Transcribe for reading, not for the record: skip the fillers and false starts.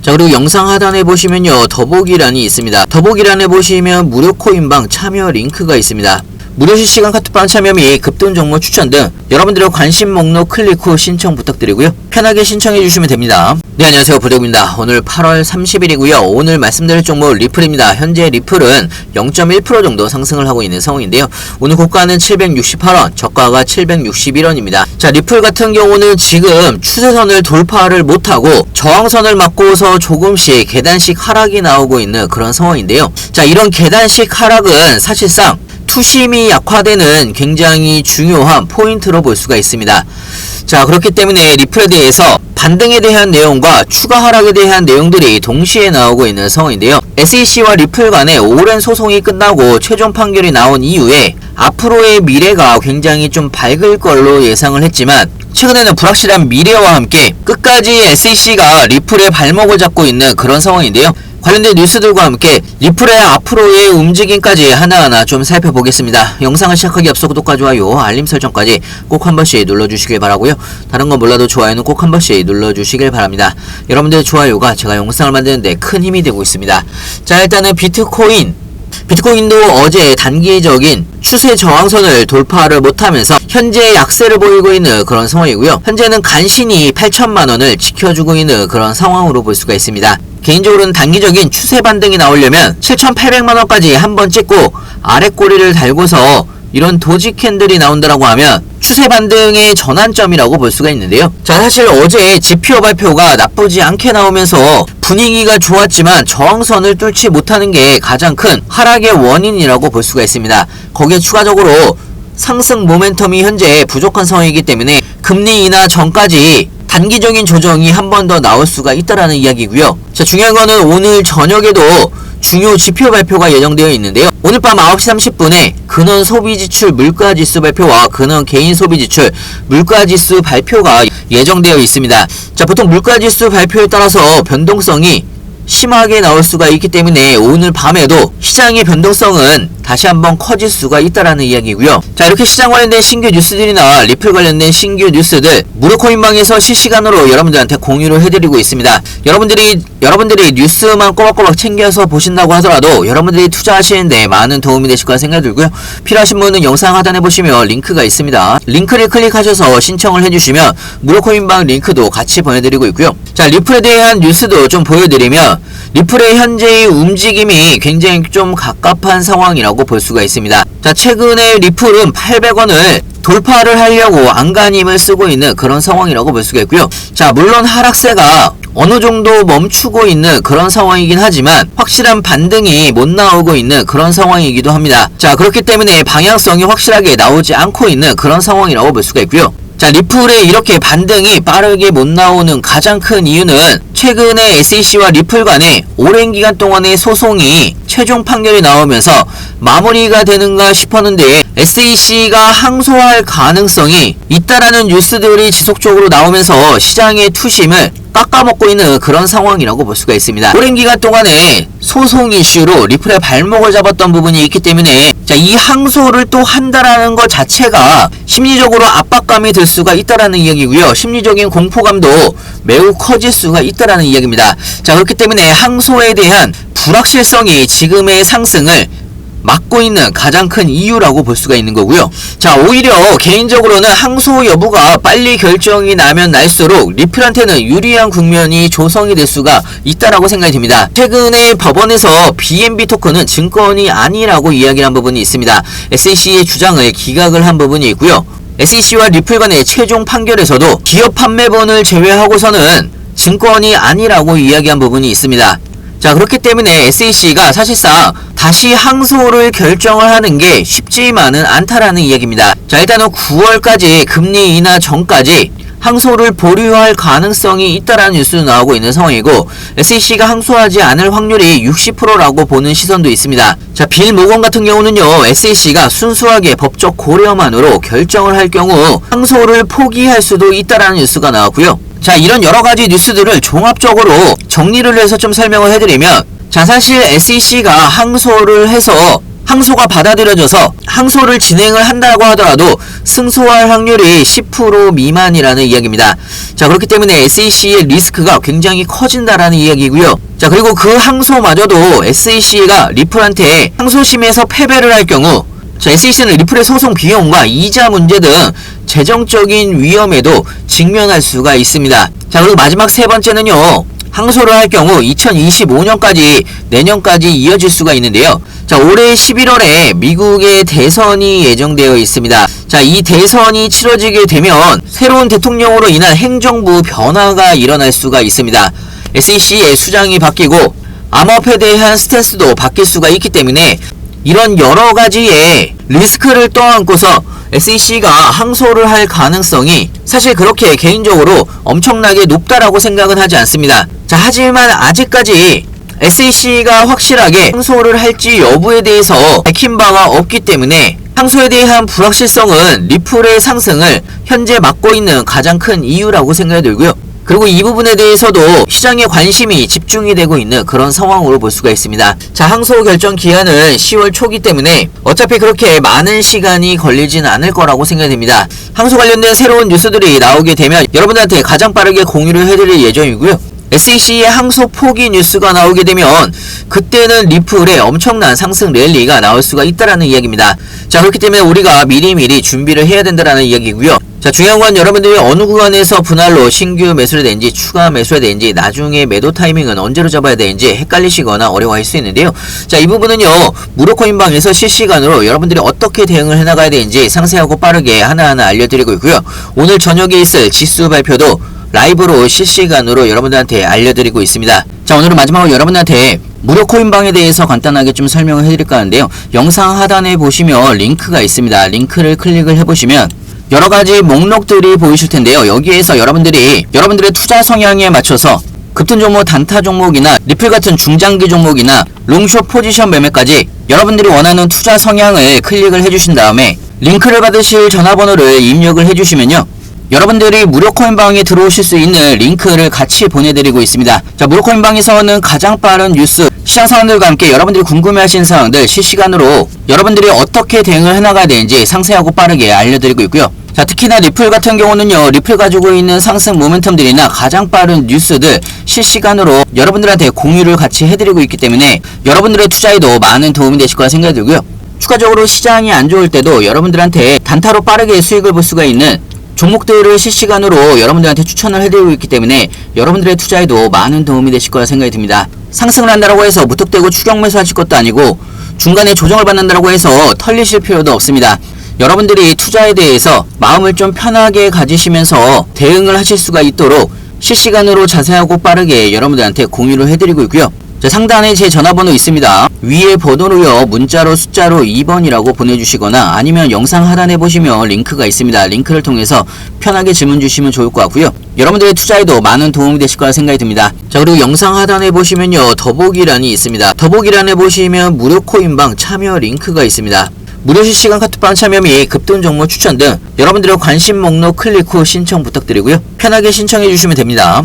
자, 그리고 영상 하단에 보시면요, 더보기란이 있습니다. 더보기란에 보시면 무료 코인방 참여 링크가 있습니다. 무료 실시간 카톡방 참여 및 급등 종목 추천 등 여러분들의 관심 목록 클릭 후 신청 부탁드리고요. 편하게 신청해 주시면 됩니다. 네, 안녕하세요. 부대입니다. 오늘 8월 30일이고요. 오늘 말씀드릴 종목 리플입니다. 현재 리플은 0.1% 정도 상승을 하고 있는 상황인데요. 오늘 고가는 768원, 저가가 761원입니다. 자, 리플 같은 경우는 지금 추세선을 돌파를 못하고 저항선을 맞고서 조금씩 계단식 하락이 나오고 있는 그런 상황인데요. 자, 이런 계단식 하락은 사실상 투심이 약화되는 굉장히 중요한 포인트로 볼 수가 있습니다. 자, 그렇기 때문에 리플에 대해서 반등에 대한 내용과 추가 하락에 대한 내용들이 동시에 나오고 있는 상황인데요. SEC와 리플 간의 오랜 소송이 끝나고 최종 판결이 나온 이후에 앞으로의 미래가 굉장히 좀 밝을 걸로 예상을 했지만 최근에는 불확실한 미래와 함께 끝까지 SEC가 리플의 발목을 잡고 있는 그런 상황인데요. 관련된 뉴스들과 함께 리플의 앞으로의 움직임까지 하나하나 좀 살펴보겠습니다. 영상을 시작하기 앞서 구독과 좋아요, 알림 설정까지 꼭 한 번씩 눌러주시길 바라고요. 다른 건 몰라도 좋아요는 꼭 한 번씩 눌러주시길 바랍니다. 여러분들의 좋아요가 제가 영상을 만드는데 큰 힘이 되고 있습니다. 자, 일단은 비트코인도 어제 단기적인 추세 저항선을 돌파를 못하면서 현재 약세를 보이고 있는 그런 상황이고요. 현재는 간신히 8천만원을 지켜주고 있는 그런 상황으로 볼 수가 있습니다. 개인적으로는 단기적인 추세 반등이 나오려면 7,800만원까지 한번 찍고 아래 꼬리를 달고서 이런 도지 캔들이 나온다라고 하면 추세 반등의 전환점이라고 볼 수가 있는데요. 자, 사실 어제 지표 발표가 나쁘지 않게 나오면서 분위기가 좋았지만 저항선을 뚫지 못하는 게 가장 큰 하락의 원인이라고 볼 수가 있습니다. 거기에 추가적으로 상승 모멘텀이 현재 부족한 상황이기 때문에 금리 인하 전까지 단기적인 조정이 한 번 더 나올 수가 있다라는 이야기고요. 자, 중요한 거는 오늘 저녁에도 중요 지표 발표가 예정되어 있는데요. 오늘 밤 9시 30분에 근원 소비지출 물가지수 발표와 근원 개인 소비지출 물가지수 발표가 예정되어 있습니다. 자, 보통 물가지수 발표에 따라서 변동성이 심하게 나올 수가 있기 때문에 오늘 밤에도 시장의 변동성은 다시 한번 커질 수가 있다라는 이야기고요. 자, 이렇게 시장 관련된 신규 뉴스들이나 리플 관련된 신규 뉴스들 무료 코인방에서 실시간으로 여러분들한테 공유를 해드리고 있습니다. 여러분들이 뉴스만 꼬박꼬박 챙겨서 보신다고 하더라도 여러분들이 투자하시는데 많은 도움이 되실 거라 생각이 들고요. 필요하신 분은 영상 하단에 보시면 링크가 있습니다. 링크를 클릭하셔서 신청을 해주시면 무료 코인방 링크도 같이 보내드리고 있고요. 자, 리플에 대한 뉴스도 좀 보여드리면 리플의 현재의 움직임이 굉장히 좀 갑갑한 상황이라고 볼 수가 있습니다. 자, 최근에 리플은 800원을 돌파를 하려고 안간힘을 쓰고 있는 그런 상황이라고 볼 수가 있고요. 자, 물론 하락세가 어느 정도 멈추고 있는 그런 상황이긴 하지만 확실한 반등이 못 나오고 있는 그런 상황이기도 합니다. 자, 그렇기 때문에 방향성이 확실하게 나오지 않고 있는 그런 상황이라고 볼 수가 있고요. 자, 리플의 이렇게 반등이 빠르게 못 나오는 가장 큰 이유는 최근에 SEC와 리플 간의 오랜 기간 동안의 소송이 최종 판결이 나오면서 마무리가 되는가 싶었는데 SEC가 항소할 가능성이 있다라는 뉴스들이 지속적으로 나오면서 시장의 투심을 깎아먹고 있는 그런 상황이라고 볼 수가 있습니다. 오랜 기간 동안에 소송 이슈로 리플의 발목을 잡았던 부분이 있기 때문에 자, 이 항소를 또 한다라는 것 자체가 심리적으로 압박감이 들 수가 있다라는 이야기고요. 심리적인 공포감도 매우 커질 수가 있다라는 이야기입니다. 자, 그렇기 때문에 항소에 대한 불확실성이 지금의 상승을 막고 있는 가장 큰 이유라고 볼 수가 있는 거고요. 자, 오히려 개인적으로는 항소 여부가 빨리 결정이 나면 날수록 리플한테는 유리한 국면이 조성이 될 수가 있다라고 생각이 듭니다. 최근에 법원에서 BNB 토큰은 증권이 아니라고 이야기한 부분이 있습니다. SEC의 주장을 기각을 한 부분이 있고요. SEC와 리플 간의 최종 판결에서도 기업 판매본을 제외하고서는 증권이 아니라고 이야기한 부분이 있습니다. 자, 그렇기 때문에 SEC가 사실상 다시 항소를 결정을 하는 게 쉽지만은 않다라는 이야기입니다. 자, 일단은 9월까지 금리 인하 전까지 항소를 보류할 가능성이 있다라는 뉴스도 나오고 있는 상황이고 SEC가 항소하지 않을 확률이 60%라고 보는 시선도 있습니다. 자, 빌 모건 같은 경우는요, SEC가 순수하게 법적 고려만으로 결정을 할 경우 항소를 포기할 수도 있다라는 뉴스가 나왔고요. 자, 이런 여러가지 뉴스들을 종합적으로 정리를 해서 좀 설명을 해드리면 자, 사실 SEC가 항소를 해서 항소가 받아들여져서 항소를 진행을 한다고 하더라도 승소할 확률이 10% 미만이라는 이야기입니다. 자, 그렇기 때문에 SEC의 리스크가 굉장히 커진다라는 이야기고요. 자, 그리고 그 항소마저도 SEC가 리플한테 항소심에서 패배를 할 경우, 자, SEC는 리플의 소송 비용과 이자 문제 등 재정적인 위험에도 직면할 수가 있습니다. 자, 그리고 마지막 세 번째는요, 항소를 할 경우 2025년까지 내년까지 이어질 수가 있는데요. 자, 올해 11월에 미국의 대선이 예정되어 있습니다. 자, 이 대선이 치러지게 되면 새로운 대통령으로 인한 행정부 변화가 일어날 수가 있습니다. SEC의 수장이 바뀌고 암호화폐에 대한 스탠스도 바뀔 수가 있기 때문에 이런 여러 가지의 리스크를 떠안고서 SEC가 항소를 할 가능성이 사실 그렇게 개인적으로 엄청나게 높다라고 생각은 하지 않습니다. 자, 하지만 아직까지 SEC가 확실하게 항소를 할지 여부에 대해서 밝힌 바가 없기 때문에 항소에 대한 불확실성은 리플의 상승을 현재 막고 있는 가장 큰 이유라고 생각이 들고요. 그리고 이 부분에 대해서도 시장의 관심이 집중이 되고 있는 그런 상황으로 볼 수가 있습니다. 자, 항소 결정 기한은 10월 초기 때문에 어차피 그렇게 많은 시간이 걸리진 않을 거라고 생각이 됩니다. 항소 관련된 새로운 뉴스들이 나오게 되면 여러분들한테 가장 빠르게 공유를 해드릴 예정이고요. SEC의 항소 포기 뉴스가 나오게 되면 그때는 리플의 엄청난 상승 랠리가 나올 수가 있다라는 이야기입니다. 자, 그렇기 때문에 우리가 미리미리 준비를 해야 된다라는 이야기고요. 자, 중요한 건 여러분들이 어느 구간에서 분할로 신규 매수를 되는지 추가 매수를 되는지 나중에 매도 타이밍은 언제로 잡아야 되는지 헷갈리시거나 어려워할 수 있는데요. 자, 이 부분은요, 무료코인방에서 실시간으로 여러분들이 어떻게 대응을 해나가야 되는지 상세하고 빠르게 하나하나 알려드리고 있고요. 오늘 저녁에 있을 지수 발표도 라이브로 실시간으로 여러분들한테 알려드리고 있습니다. 자, 오늘은 마지막으로 여러분들한테 무료 코인방에 대해서 간단하게 좀 설명을 해드릴까 하는데요. 영상 하단에 보시면 링크가 있습니다. 링크를 클릭을 해보시면 여러가지 목록들이 보이실 텐데요. 여기에서 여러분들의 투자 성향에 맞춰서 급등 종목, 단타 종목이나 리플 같은 중장기 종목이나 롱숏 포지션 매매까지 여러분들이 원하는 투자 성향을 클릭을 해주신 다음에 링크를 받으실 전화번호를 입력을 해주시면요, 여러분들이 무료 코인방에 들어오실 수 있는 링크를 같이 보내드리고 있습니다. 자, 무료 코인방에서는 가장 빠른 뉴스, 시장 상황들과 함께 여러분들이 궁금해하신 사항들 실시간으로 여러분들이 어떻게 대응을 해나가야 되는지 상세하고 빠르게 알려드리고 있고요. 자, 특히나 리플 같은 경우는요, 리플 가지고 있는 상승 모멘텀들이나 가장 빠른 뉴스들 실시간으로 여러분들한테 공유를 같이 해드리고 있기 때문에 여러분들의 투자에도 많은 도움이 되실 거라 생각이 들고요. 추가적으로 시장이 안 좋을 때도 여러분들한테 단타로 빠르게 수익을 볼 수가 있는 종목들을 실시간으로 여러분들한테 추천을 해드리고 있기 때문에 여러분들의 투자에도 많은 도움이 되실 거라 생각이 듭니다. 상승을 한다고 해서 무턱대고 추격 매수하실 것도 아니고 중간에 조정을 받는다고 해서 털리실 필요도 없습니다. 여러분들이 투자에 대해서 마음을 좀 편하게 가지시면서 대응을 하실 수가 있도록 실시간으로 자세하고 빠르게 여러분들한테 공유를 해드리고 있고요. 자, 상단에 제 전화번호 있습니다. 위에 번호로요, 문자로 숫자로 2번이라고 보내주시거나 아니면 영상 하단에 보시면 링크가 있습니다. 링크를 통해서 편하게 질문 주시면 좋을 것 같고요. 여러분들의 투자에도 많은 도움이 되실 거라 생각이 듭니다. 자, 그리고 영상 하단에 보시면요, 더보기란이 있습니다. 더보기란에 보시면 무료 코인방 참여 링크가 있습니다. 무료 실시간 카톡방 참여 및 급등 종목 추천 등 여러분들의 관심 목록 클릭 후 신청 부탁드리고요. 편하게 신청해 주시면 됩니다.